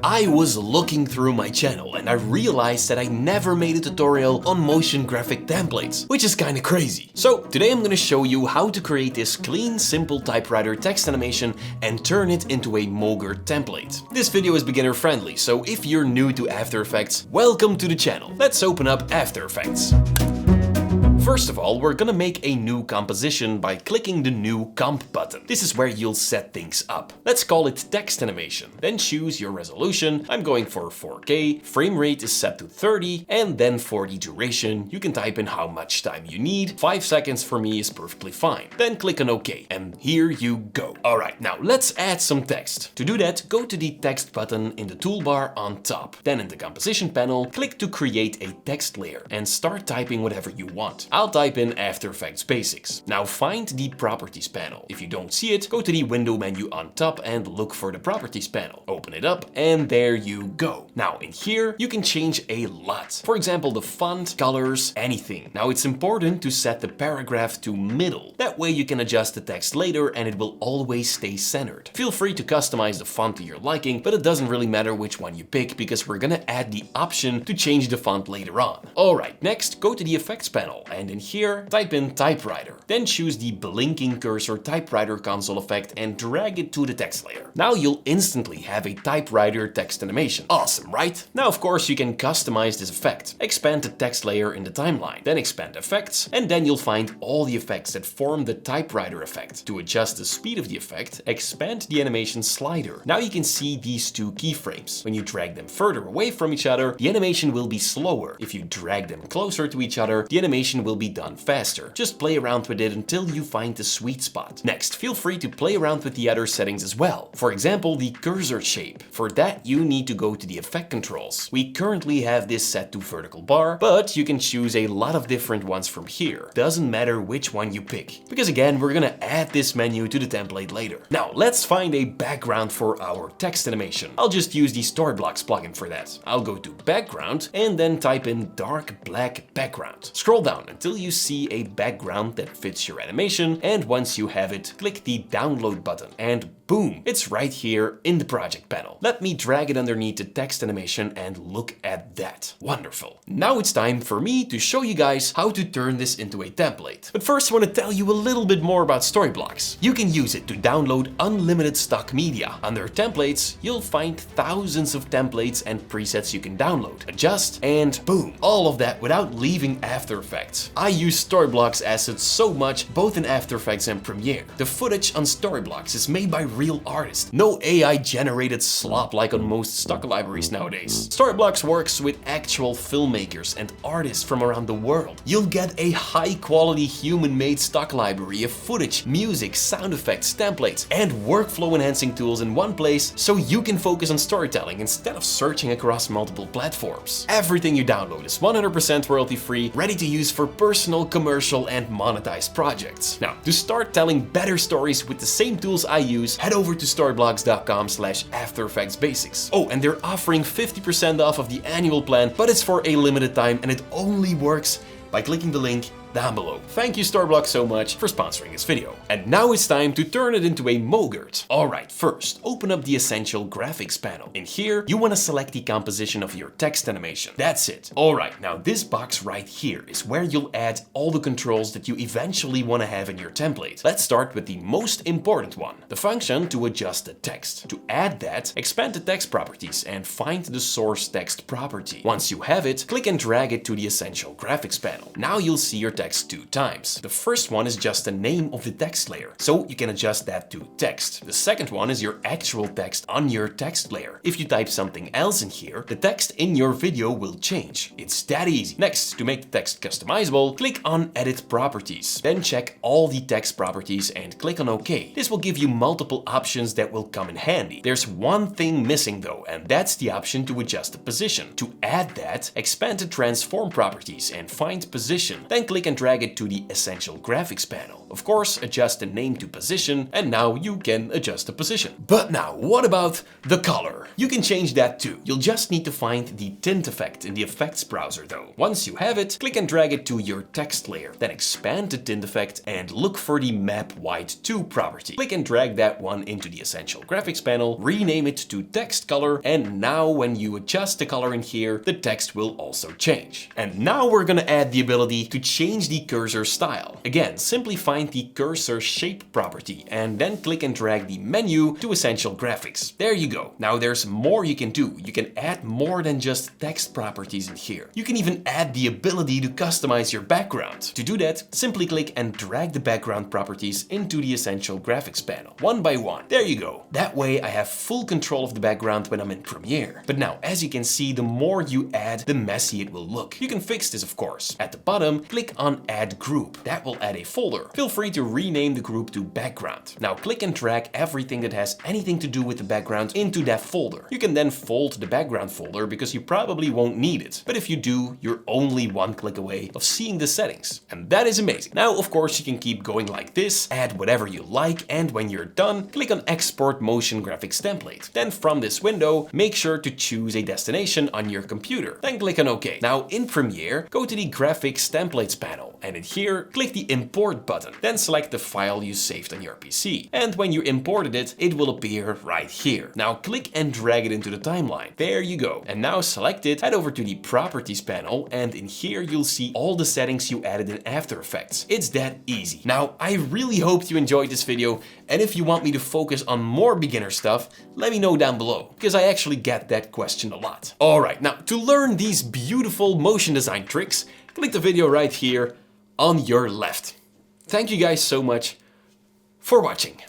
I was looking through my channel and I realized that I never made a tutorial on motion graphic templates, which is kinda crazy. So today I'm gonna show you how to create this clean, simple typewriter text animation and turn it into a MOGRT template. This video is beginner friendly, so if you're new to After Effects, welcome to the channel. Let's open up After Effects. First of all, we're gonna make a new composition by clicking the New Comp button. This is where you'll set things up. Let's call it text animation. Then choose your resolution. I'm going for 4K, frame rate is set to 30, and then for the duration, you can type in how much time you need. 5 seconds for me is perfectly fine. Then click on OK, and here you go. Alright, now let's add some text. To do that, go to the text button in the toolbar on top. Then in the composition panel, click to create a text layer and start typing whatever you want. I'll type in After Effects Basics. Now find the Properties panel. If you don't see it, go to the window menu on top and look for the Properties panel. Open it up and there you go. Now in here, you can change a lot. For example, the font, colors, anything. Now it's important to set the paragraph to middle. That way you can adjust the text later and it will always stay centered. Feel free to customize the font to your liking, but it doesn't really matter which one you pick because we're gonna add the option to change the font later on. Alright, next go to the Effects panel and in here, type in typewriter. Then choose the blinking cursor typewriter console effect and drag it to the text layer. Now you'll instantly have a typewriter text animation. Awesome, right? Now of course you can customize this effect. Expand the text layer in the timeline, then expand effects, and then you'll find all the effects that form the typewriter effect. To adjust the speed of the effect, expand the animation slider. Now you can see these two keyframes. When you drag them further away from each other, the animation will be slower. If you drag them closer to each other, the animation will be done faster. Just play around with it until you find the sweet spot. Next, feel free to play around with the other settings as well. For example, the cursor shape. For that, you need to go to the effect controls. We currently have this set to vertical bar, but you can choose a lot of different ones from here. Doesn't matter which one you pick, because again, we're gonna add this menu to the template later. Now, let's find a background for our text animation. I'll just use the Storyblocks plugin for that. I'll go to background and then type in dark black background. Scroll down until you see a background that fits your animation, and once you have it, click the download button and boom, it's right here in the project panel. Let me drag it underneath the text animation and look at that. Wonderful. Now it's time for me to show you guys how to turn this into a template. But first I want to tell you a little bit more about Storyblocks. You can use it to download unlimited stock media. Under templates, you'll find thousands of templates and presets you can download, adjust, and boom, all of that without leaving After Effects. I use Storyblocks assets so much, both in After Effects and Premiere. The footage on Storyblocks is made by real artists. No AI generated slop like on most stock libraries nowadays. Storyblocks works with actual filmmakers and artists from around the world. You'll get a high quality human made stock library of footage, music, sound effects, templates, and workflow enhancing tools in one place so you can focus on storytelling instead of searching across multiple platforms. Everything you download is 100% royalty free, ready to use for personal, commercial, and monetized projects. Now, to start telling better stories with the same tools I use, head over to storyblocks.com/After Effects Basics. Oh, and they're offering 50% off of the annual plan, but it's for a limited time and it only works by clicking the link down below. Thank you Storyblocks so much for sponsoring this video. And now it's time to turn it into a MOGRT. Alright, first, open up the Essential Graphics panel. In here, you want to select the composition of your text animation. That's it. Alright, now this box right here is where you'll add all the controls that you eventually want to have in your template. Let's start with the most important one, the function to adjust the text. To add that, expand the text properties and find the source text property. Once you have it, click and drag it to the Essential Graphics panel. Now you'll see your text 2 times. The first one is just the name of the text layer, so you can adjust that to text. The second one is your actual text on your text layer. If you type something else in here, the text in your video will change. It's that easy. Next, to make the text customizable, click on Edit Properties. Then check all the text properties and click on OK. This will give you multiple options that will come in handy. There's one thing missing though, and that's the option to adjust the position. To add that, expand the Transform properties and find Position. Then click and drag it to the Essential Graphics panel. Of course, adjust the name to position, and now you can adjust the position. But now, what about the color? You can change that too. You'll just need to find the tint effect in the effects browser though. Once you have it, click and drag it to your text layer, then expand the tint effect and look for the Map White to property. Click and drag that one into the Essential Graphics panel, rename it to Text Color, and now when you adjust the color in here, the text will also change. And now we're gonna add the ability to change the cursor style. Again, simply find the cursor shape property and then click and drag the menu to Essential Graphics. There you go. Now there's more you can do. You can add more than just text properties in here. You can even add the ability to customize your background. To do that, simply click and drag the background properties into the Essential Graphics panel, one by one. There you go. That way I have full control of the background when I'm in Premiere. But now, as you can see, the more you add, the messy it will look. You can fix this, of course. At the bottom, click on Add Group. That will add a folder. Feel free to rename the group to Background. Now click and drag everything that has anything to do with the background into that folder. You can then fold the background folder because you probably won't need it. But if you do, you're only one click away of seeing the settings. And that is amazing. Now, of course, you can keep going like this, add whatever you like, and when you're done, click on Export Motion Graphics Template. Then from this window, make sure to choose a destination on your computer. Then click on OK. Now in Premiere, go to the Graphics Templates panel, and in here, click the Import button. Then select the file you saved on your PC. And when you imported it, it will appear right here. Now click and drag it into the timeline. There you go. And now select it, head over to the Properties panel, and in here you'll see all the settings you added in After Effects. It's that easy. Now, I really hope you enjoyed this video, and if you want me to focus on more beginner stuff, let me know down below, because I actually get that question a lot. Alright, now to learn these beautiful motion design tricks, click the video right here on your left. Thank you guys so much for watching.